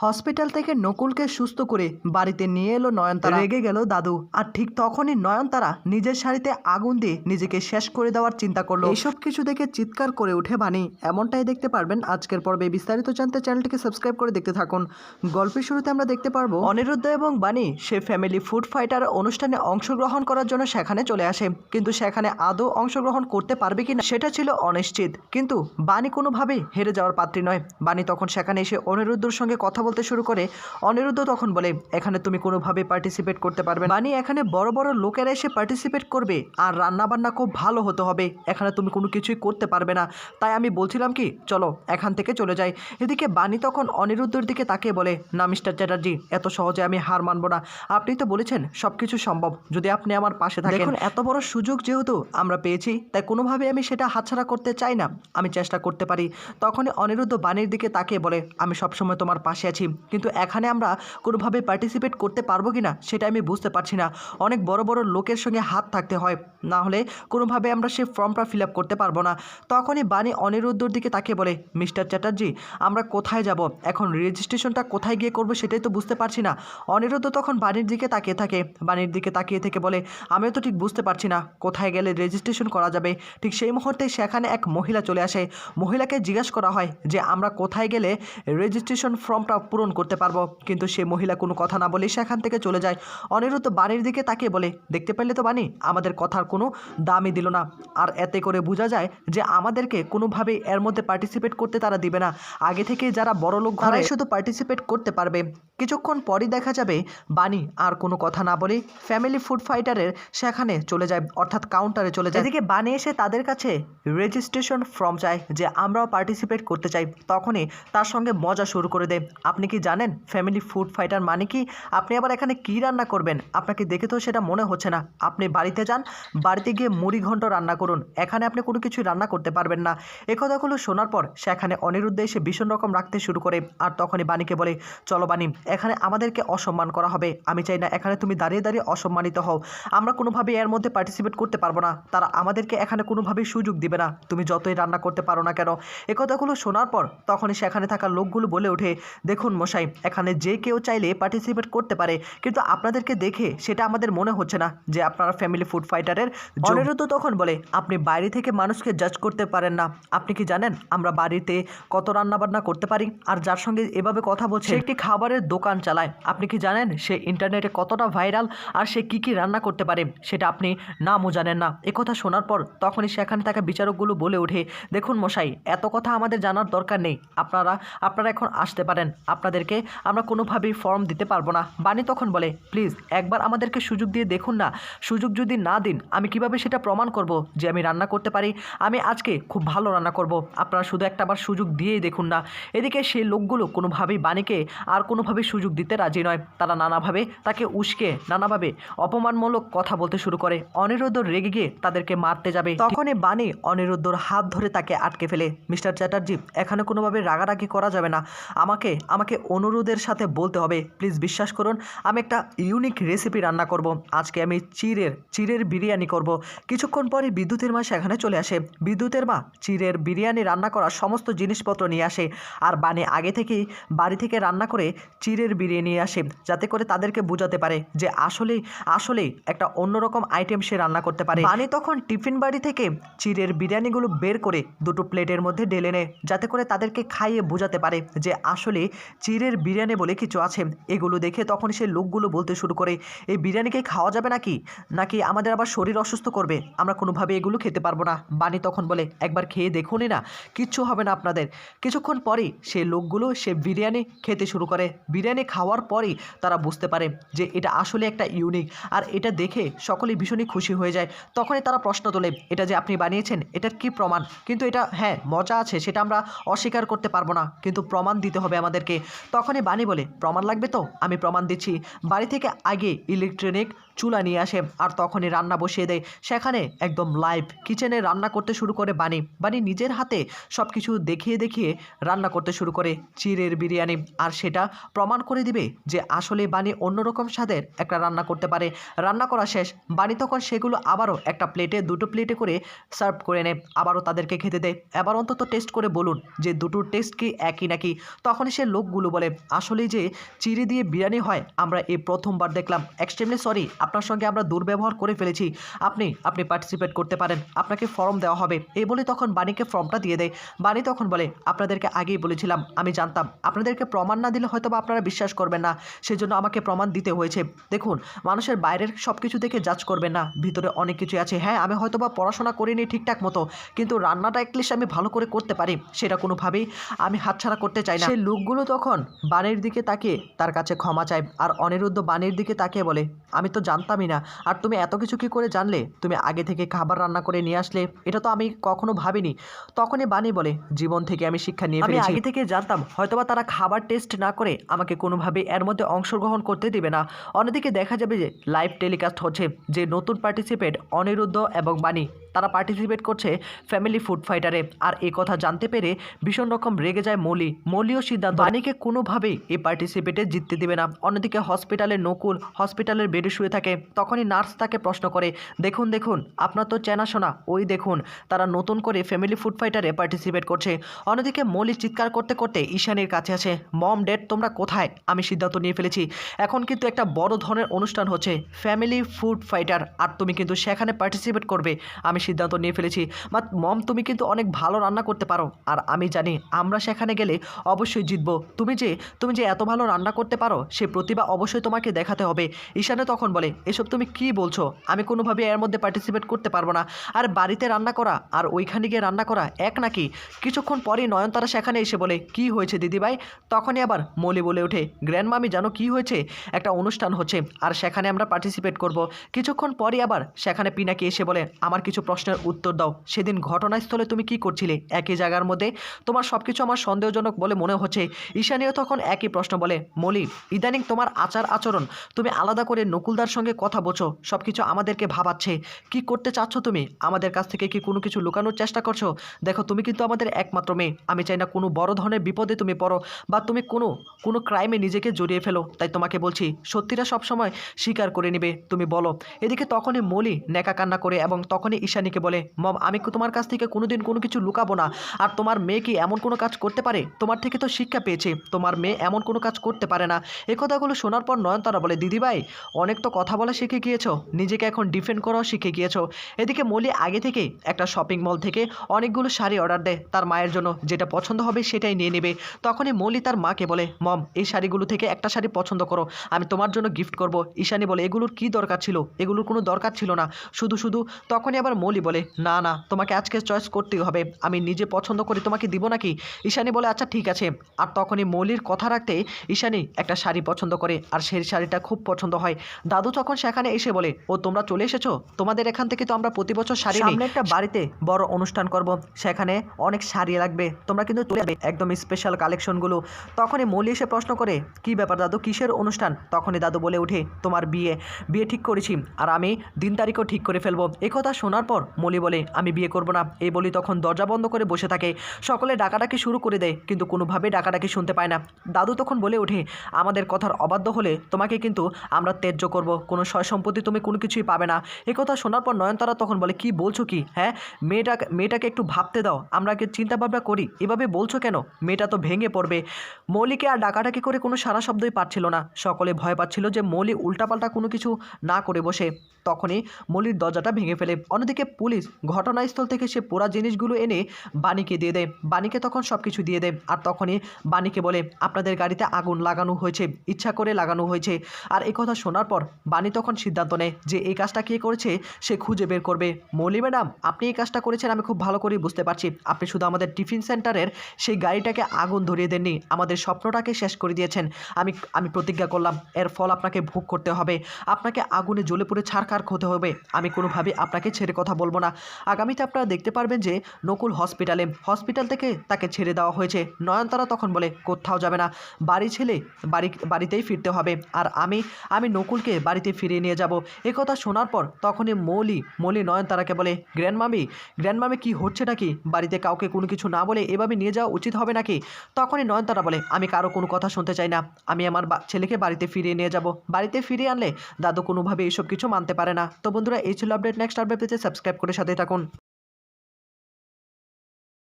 Hospital থেকে নকুলকে সুস্থ করে বাড়িতে নিয়ে এলো নয়নতারা। রেগে গেল দাদু। আর ঠিক তখনই নয়নতারা নিজের শাড়িতে আগুন দিয়ে নিজেকে শেষ করে দেওয়ার চিন্তা করলো। এইসব কিছু দেখে চিৎকার করে উঠে বাণী। এমনটাই দেখতে পারবেন আজকের পর্বে। বিস্তারিত জানতে চ্যানেলটিকে সাবস্ক্রাইব করে দেখতে থাকুন। গল্পের শুরুতে আমরা দেখতে পারবো অনিরুদ্ধ এবং বাণী সে ফ্যামিলি ফুড ফাইটার অনুষ্ঠানে অংশগ্রহণ করার জন্য সেখানে চলে আসে, কিন্তু সেখানে আদৌ অংশগ্রহণ করতে পারবে কিনা সেটা ছিল অনিশ্চিত। কিন্তু বাণী কোনোভাবেই হেরে যাওয়ার পাত্রী নয়। বাণী তখন সেখানে এসে অনিরুদ্ধর সঙ্গে কথা বলতে শুরু করে। অনিরুদ্ধ তখন বলে, এখানে তুমি কোনোভাবে পার্টিসিপেট করতে পারবে না। বাণী, এখানে বড় বড় লোকেরা এসে পার্টিসিপেট করবে আর রান্না বান্না খুব ভালো হতে হবে, এখানে তুমি কোনো কিছুই করতে পারবে না। তাই আমি বলছিলাম কি, চলো এখান থেকে চলে যাই। এদিকে বাণী তখন অনিরুদ্ধর দিকে তাকিয়ে বলে, না মিস্টার চ্যাটার্জি, এত সহজে আমি হার মানব না। আপনি তো বলেছেন সব কিছু সম্ভব যদি আপনি আমার পাশে থাকেন। দেখুন, এত বড় সুযোগ যেহেতু আমরা পেয়েছি, তাই কোনোভাবে আমি সেটা হাতছাড়া করতে চাই না। আমি চেষ্টা করতে পারি। তখনই অনিরুদ্ধ বাণীর দিকে তাকিয়ে বলে, আমি সবসময় তোমার পাশে আছি, কিন্তু এখানে আমরা কোনোভাবে পার্টিসিপেট করতে পারবো কিনা সেটা আমি বুঝতে পারছি না। অনেক বড় বড় লোকের সঙ্গে হাত থাকতে হয়, না হলে কোনোভাবে আমরা সেই ফর্মটা ফিল আপ করতে পারবো না। তখনই বাণী অনিরুদ্ধর দিকে তাকিয়ে বলে, মিস্টার চ্যাটার্জি, আমরা কোথায় যাব এখন? রেজিস্ট্রেশনটা কোথায় গিয়ে করবো সেটাই তো বুঝতে পারছি না। অনিরুদ্ধ তখন বাণীর দিকে তাকিয়ে থাকে। বাণীর দিকে তাকিয়ে থেকে বলে, আমিও তো ঠিক বুঝতে পারছি না কোথায় গেলে রেজিস্ট্রেশন করা যাবে। ঠিক সেই মুহূর্তে সেখানে এক মহিলা চলে আসে। মহিলাকে জিজ্ঞাসা করা হয় যে আমরা কোথায় গেলে রেজিস্ট্রেশন ফর্মটা পূরণ করতে পারবো, কিন্তু সে মহিলা কোনো কথা না বলে সেখান থেকে চলে যায়। অনিরুদ্ধ বাণীর দিকে তাকিয়ে বলে, দেখতে পেলে তো বাণী, আমাদের কথার কোনো দামই দিল না। আর এতে করে বোঝা যায় যে আমাদেরকে কোনোভাবেই এর মধ্যে পার্টিসিপেট করতে তারা দিবে না। আগে থেকে যারা বড় লোক তারাই শুধু পার্টিসিপেট করতে পারবে। কিছুক্ষণ পরই দেখা যাবে বাণী আর কোনো কথা না বলে ফ্যামিলি ফুড ফাইটারের সেখানে চলে যায়, অর্থাৎ কাউন্টারে চলে যায়। এদিকে বাণী এসে তাদের কাছে রেজিস্ট্রেশন ফর্ম চায় যে আমরাও পার্টিসিপেট করতে চাই। তখনই তার সঙ্গে মজা শুরু করে দেয়। আপনি কি জানেন ফ্যামিলি ফুড ফাইটার মানে কি? আপনি আবার এখানে কি রান্না করবেন? আপনাকে দেখে তো সেটা মনে হচ্ছে না। আপনি বাড়িতে যান, বাড়িতে গিয়ে মুড়ি ঘন্ট রান্না করুন, এখানে আপনি কোনো কিছুই রান্না করতে পারবেন না। এ কথাগুলো শোনার পর সেখানে অনিরুদ্ধ এসে ভীষণ রকম রাখতে শুরু করে। আর তখনই বাণীকে বলে, চলো বাণী, এখানে আমাদেরকে অসম্মান করা হবে। আমি চাই না এখানে তুমি দাঁড়িয়ে দাঁড়িয়ে অসম্মানিত হও। আমরা কোনোভাবেই এর মধ্যে পার্টিসিপেট করতে পারবো না। তারা আমাদেরকে এখানে কোনোভাবেই সুযোগ দিবে না, তুমি যতই রান্না করতে পারো না কেন। এ কথাগুলো শোনার পর তখনই সেখানে থাকা লোকগুলো বলে ওঠে, দেখুন মশাই, এখানে যে কেউ চাইলে পার্টিসিপেট করতে পারে, কিন্তু আপনাদেরকে দেখে সেটা আমাদের মনে হচ্ছে না যে আপনারা ফ্যামিলি ফুড ফাইটারের। অনিরুদ্ধ তখন বলে, আপনি বাইরে থেকে মানুষকে জাজ করতে পারেন না। আপনি কি জানেন আমরা বাড়িতে কত রান্নাবান্না করতে পারি? আর যার সঙ্গে এভাবে কথা বলছে, সে একটি খাবারের দোকান চালায়। আপনি কি জানেন সে ইন্টারনেটে কতটা ভাইরাল আর সে কি কি রান্না করতে পারে সেটা আপনি নামও জানেন না। একথা শোনার পর তখনই সেখানে থাকা বিচারকগুলো বলে ওঠে, দেখুন মশাই, এত কথা আমাদের জানার দরকার নেই। আপনারা এখন আসতে পারেন। আপনাদেরকে আমরা কোনোভাবেই ফর্ম দিতে পারবো না। বাণী তখন বলে, প্লিজ একবার আমাদেরকে সুযোগ দিয়ে দেখুন না। সুযোগ যদি না দিন, আমি কিভাবে সেটা প্রমাণ করব যে আমি রান্না করতে পারি? আমি আজকে খুব ভালো রান্না করব। আপনারা শুধু একটাবার সুযোগ দিয়েই দেখুন না। এদিকে সেই লোকগুলো কোনোভাবেই বাণীকে আর কোনোভাবেই সুযোগ দিতে রাজি নয়। তারা নানাভাবে তাকে উস্কে নানাভাবে অপমানমূলক কথা বলতে শুরু করে। অনিরুদ্ধ রেগে গিয়ে তাদেরকে মারতে যাবে। তখনই বাণী অনিরুদ্ধর হাত ধরে তাকে আটকে ফেলে। মিস্টার চ্যাটার্জি, এখানে কোনোভাবে রাগারাগি করা যাবে না। আমাকে অনুরোধের সাথে বলতে হবে। প্লিজ বিশ্বাস করুন, আমি একটা ইউনিক রেসিপি রান্না করব। আজকে আমি চিড়ের বিরিয়ানি করব। কিছুক্ষণ পরে বিদ্যুতের মা সেখানে চলে আসে। বিদ্যুতের মা চিড়ের বিরিয়ানি রান্না করার সমস্ত জিনিসপত্র নিয়ে আসে। আর বাণী আগে থেকেই বাড়ি থেকে রান্না করে চিড়ের বিরিয়ানি নিয়ে আসে, যাতে করে তাদেরকে বোঝাতে পারে যে আসলেই একটা অন্যরকম আইটেম সে রান্না করতে পারে। বাণী তখন টিফিন বাড়ি থেকে চিড়ের বিরিয়ানিগুলো বের করে দুটো প্লেটের মধ্যে ঢেলে নেয়, যাতে করে তাদেরকে খাইয়ে বোঝাতে পারে যে আসলে চিড়ের বিরিয়ানি বলে কিছু আছে। এগুলো দেখে তখন সে লোকগুলো বলতে শুরু করে, এই বিরিয়ানিকে খাওয়া যাবে নাকি আমাদের আবার শরীর অসুস্থ করবে? আমরা কোনোভাবে এগুলো খেতে পারবো না। বাণী তখন বলে, একবার খেয়ে দেখুনই না, কিচ্ছু হবে না আপনাদের। কিছুক্ষণ পরেই সে লোকগুলো সে বিরিয়ানি খেতে শুরু করে। বিরিয়ানি খাওয়ার পরেই তারা বুঝতে পারে যে এটা আসলে একটা ইউনিক, আর এটা দেখে সকলেই ভীষণই খুশি হয়ে যায়। তখনই তারা প্রশ্ন তোলে, এটা যে আপনি বানিয়েছেন এটার কি প্রমাণ? কিন্তু এটা হ্যাঁ মজা আছে, সেটা আমরা অস্বীকার করতে পারবো না, কিন্তু প্রমাণ দিতে হবে আমাদেরকে। তখনই বাণী বলে, প্রমাণ লাগবে তো আমি প্রমাণ দিচ্ছি। বাড়ি থেকে আগে ইলেকট্রনিক চুলা নিয়ে আসে আর তখনই রান্না বসিয়ে দেয়। সেখানে একদম লাইভ কিচেনে রান্না করতে শুরু করে বাণী নিজের হাতে সব কিছু দেখিয়ে রান্না করতে শুরু করে চিড়ের বিরিয়ানি। আর সেটা প্রমাণ করে দিবে যে আসলে বাণী অন্যরকম স্বাদের একটা রান্না করতে পারে। রান্না করা শেষ, বাণী তখন সেগুলো আবারও একটা প্লেটে দুটো প্লেটে করে সার্ভ করে নেয়, আবারও তাদেরকে খেতে দেয়। এবার অন্তত টেস্ট করে বলুন যে দুটোর টেস্ট কি একই নাকি। তখনই সে লোকগুলো লোকগুলো বলে, আসলেই যে চিড়ে দিয়ে বিরিয়ানি হয় আমরা এই প্রথমবার দেখলাম। এক্সট্রিমলি সরি, আপনার সঙ্গে আমরা দুর্ব্যবহার করে ফেলেছি। আপনি পার্টিসিপেট করতে পারেন, আপনাকে ফর্ম দেওয়া হবে। এই বলে তখন বাণীকে ফর্মটা দিয়ে দেয়। বাণী তখন বলে, আপনাদেরকে আগেই বলেছিলাম, আমি জানতাম আপনাদেরকে প্রমাণ না দিলে হয়তো বা আপনারা বিশ্বাস করবেন না, সেজন্য আমাকে প্রমাণ দিতে হয়েছে। দেখুন, মানুষের বাইরের সব কিছু দেখে জাজ করবেন না, ভিতরে অনেক কিছু আছে। হ্যাঁ, আমি হয়তো বা পড়াশোনা করিনি ঠিকঠাক মতো, কিন্তু রান্নাটা অ্যাটলিস্ট আমি ভালো করে করতে পারি, সেটা কোনোভাবেই আমি হাতছাড়া করতে চাই না। সেই লোকগুলো তখন বাণীর দিকে তাকিয়ে তার কাছে ক্ষমা চায়, আর অনিরুদ্ধ বাণীর দিকে তাকিয়ে বলে, আমি তো জানতামই না, আর তুমি এত কিছু কি করে জানলে? তুমি আগে থেকে খাবার রান্না করে নিয়ে আসলে, এটা তো আমি কখনো ভাবিনি। তখনই বাণী বলে, জীবন থেকে আমি শিক্ষা নিয়ে ফেলেছি। আমি আগে থেকে জানতাম হয়তোবা তারা খাবার টেস্ট না করে আমাকে কোনোভাবে এর মধ্যে অংশগ্রহণ করতে দেবে না। অন্যদিকে দেখা যাবে যে লাইভ টেলিকাস্ট হচ্ছে, যে নতুন পার্টিসিপেট অনিরুদ্ধ এবং বাণী তারা পার্টিসিপেট করছে ফ্যামিলি ফুড ফাইটারে। আর এই কথা জানতে পেরে ভীষণ রকম রেগে যায় মলিও সিদ্ধান্ত বাণীকে কোনোভাবেই এই পার্টিসিপেটে জিততে দেবে না। অন্যদিকে হসপিটালে নকুল হসপিটালের বেডে শুয়ে থাকে। তখনই নার্স তাকে প্রশ্ন করে, দেখুন আপনার তো চেনাশোনা, ওই দেখুন তারা নতুন করে ফ্যামিলি ফুড ফাইটারে পার্টিসিপেট করছে। অন্যদিকে মলি চিৎকার করতে করতে ঈশানীর কাছে আসে, মম ড্যাড তোমরা কোথায়? আমি সিদ্ধান্ত নিয়ে ফেলেছি, এখন কিন্তু একটা বড় ধরনের অনুষ্ঠান হচ্ছে ফ্যামিলি ফুড ফাইটার, আর তুমি কিন্তু সেখানে পার্টিসিপেট করবে। আমি সিদ্ধান্ত নিয়ে ফেলেছি। বাট মম, তুমি কিন্তু অনেক ভালো রান্না করতে পারো, আর আমি জানি আমরা সেখানে গেলে অবশ্যই জিতবো। তুমি যে এত ভালো রান্না করতে পারো, সে প্রতিভা অবশ্যই তোমাকে দেখাতে হবে। ঈশানে তখন বলে, এসব তুমি কি বলছো? আমি কোনোভাবে এর মধ্যে পার্টিসিপেট করতে পারবো না। আর বাড়িতে রান্না করা আর ওইখানে গিয়ে রান্না করা এক নাকি? কিছুক্ষণ পরেই নয়নতারা সেখানে এসে বলে, কি হয়েছে দিদিভাই? তখনই আবার মলি বলে ওঠে, গ্র্যান্ডমামি জানো কি হয়েছে? একটা অনুষ্ঠান হচ্ছে আর সেখানে আমরা পার্টিসিপেট করব। কিছুক্ষণ পরই আবার সেখানে পিনাকি এসে বলে, আমার কিছু প্রশ্নের উত্তর দাও। সেদিন ঘটনাস্থলে তুমি কি করছিলে একই জায়গার মধ্যে? তোমার সব কিছু আমার সন্দেহজনক বলে মনে হচ্ছে। ঈশানীও তখন একই প্রশ্ন বলে, মলি ইদানিং তোমার আচার আচরণ, তুমি আলাদা করে নকুলদার সঙ্গে কথা বলছো, সব কিছু আমাদেরকে ভাবাচ্ছে। কি করতে চাচ্ছ তুমি? আমাদের কাছ থেকে কি কোনো কিছু লুকানোর চেষ্টা করছো? দেখো, তুমি কিন্তু আমাদের একমাত্র মেয়ে, আমি চাই না কোনো বড় ধরনের বিপদে তুমি পড়ো বা তুমি কোনো ক্রাইমে নিজেকে জড়িয়ে ফেলো। তাই তোমাকে বলছি, সত্যিটা সবসময় স্বীকার করে নেবে, তুমি বলো। এদিকে তখনই মলি নেকা কান্না করে এবং তখনই ঈশানীকে বলে, মম আমি তোমার কাছ থেকে কোনোদিন কোনো কিছু লুকাবো না। আর তোমার মেয়ে কি এমন কোনো কাজ করতে পারে? তোমার থেকে তো শিক্ষা পেয়েছে, তোমার মেয়ে এমন কোনো কাজ করতে পারে না। এই কথাগুলো শোনার পর নয়নতারা বলে, দিদিভাই অনেক তো কথা বলা শিখে গিয়েছো, নিজেকে এখন ডিফেন্ড করাও শিখে গিয়েছো। এদিকে মলি আগে থেকে একটা শপিং মল থেকে অনেকগুলো শাড়ি অর্ডার দেয় তার মায়ের জন্য, যেটা পছন্দ হবে সেটাই নিয়ে নেবে। তখনই মলি তার মাকে বলে, মম এই শাড়িগুলো থেকে একটা শাড়ি পছন্দ করো, আমি তোমার জন্য গিফট করব। ঈশানী বলে, এগুলোর কি দরকার ছিল? এগুলোর কোনো দরকার ছিল না, শুধু। তখনই আবার মলি বলে, না তোমাকে আজকে চয়েস করতেই হবে, আমি নিজে পছন্দ করি তোমাকে দিব নাকি? ঈশানী বলে, আচ্ছা ঠিক আছে। আর তখনই মলির কথা রাখতে ঈশানী একটা শাড়ি পছন্দ করে আর সেই শাড়িটা খুব পছন্দ হয়। দাদু তখন সেখানে এসে বলে, ও তোমরা চলে এসেছো, তোমাদের এখান থেকে তো আমরা প্রতি বছর শাড়ি নিই, সামনে একটা বাড়িতে বড় অনুষ্ঠান করব, সেখানে অনেক শাড়ি লাগবে, তোমরা কিন্তু চলে যাবে একদম স্পেশাল কালেকশনগুলো। তখনই মলি এসে প্রশ্ন করে, কি ব্যাপার দাদু, কিসের অনুষ্ঠান? তখনই দাদু বলে ওঠে, তোমার বিয়ে ঠিক করেছি, আর আমি দিন তারিখও ঠিক করে ফেলবো। এই কথা শোনার পর মলি বলে, আমি বিয়ে করব না। এই বলি তখন দরজা বন্ধ করে বসে থাকে। সকলে ডাকাডাকি শুরু করে দেয়, কিন্তু কোনোভাবে ডাকাডাকি শুনতে পায় না। দাদু তখন বলে ওঠে, আমাদের কথার অবাধ্য হলে তোমাকে কিন্তু আমরা ত্যায্য করব, কোনো সয় সম্পত্তি তুমি কোনো কিছুই পাবে না। এই কথা শোনার পর নয়নতারা তখন বলে, কি বলছো কি? হ্যাঁ, মেয়েটাকে একটু ভাবতে দাও, আমরা কি চিন্তা ভাবনা করি, এভাবে বলছো কেন? মেয়েটা তো ভেঙে পড়বে। মৌলিকে আর ডাকাডাকি করে কোনো সারা শব্দই পাচ্ছিল না। সকলে ভয় পাচ্ছিল যে মৌলি উল্টাপাল্টা কোনো কিছু না করে বসে। তখনই মৌলির দরজাটা ভেঙে ফেলে। অন্যদিকে পুলিশ ঘটনাস্থল থেকে সে পোড়া জিনিসগুলো এনে বাণীকে দিয়ে দেয়। বাণীকে তখন সব কিছু দিয়ে দেয়। আর তখনই বাণীকে বলে, আপনাদের গাড়িতে আগুন লাগানো হয়েছে, ইচ্ছা করে লাগানো হয়েছে। আর এই কথা শোনার পর বাণী তখন সিদ্ধান্ত নেয় যে এই কাজটা কে করেছে সে খুঁজে বের করবে। মৌলি ম্যাডাম, আপনি এই কাজটা করেছেন আমি খুব ভালো করেই বুঝতে পারছি। আপনি শুধু আমাদের টিফিন সেন্টারের সেই গাড়িটাকে আগুন ধরিয়ে দেননি, আমাদের স্বপ্নটাকে শেষ করে দিয়েছেন। আমি প্রতিজ্ঞা করলাম এর ফল আপনাকে ভোগ করতে হবে, আপনাকে আগুনে জ্বলে পুড়ে ছারখার হতে হবে। আমি কোনোভাবেই আপনাকে ছেড়ে কথা বলবো না। আগামীতে আপনারা দেখতে পারবেন যে নকুল হসপিটাল থেকে তাকে ছেড়ে দেওয়া হয়েছে। নয়নতারা তখন বলে, কোথাও যাবে না, বাড়িতেই ফিরতে হবে, আর আমি নকুলকে বাড়িতে ফিরিয়ে নিয়ে যাব। এ কথা শোনার পর তখনই মৌলি নয়নতারাকে বলে, গ্র্যান্ডমামি কি হচ্ছে নাকি? বাড়িতে কাউকে কোনো কিছু না বলে এভাবে নিয়ে যাওয়া উচিত হবে নাকি? তখনই নয়নতারা বলে, আমি কারো কোনো কথা শুনতে চাই না, আমি আমার ছেলেকে বাড়িতে ফিরিয়ে নিয়ে যাব। বাড়িতে ফিরিয়ে আনলে দাদু কোনোভাবে এইসব কিছু মানতে পারে না। তো বন্ধুরা, এই ছিল আপডেট। নেক্সট আপডেট পেতে সাবস্ক্রাইব করে সাথে থাকুন।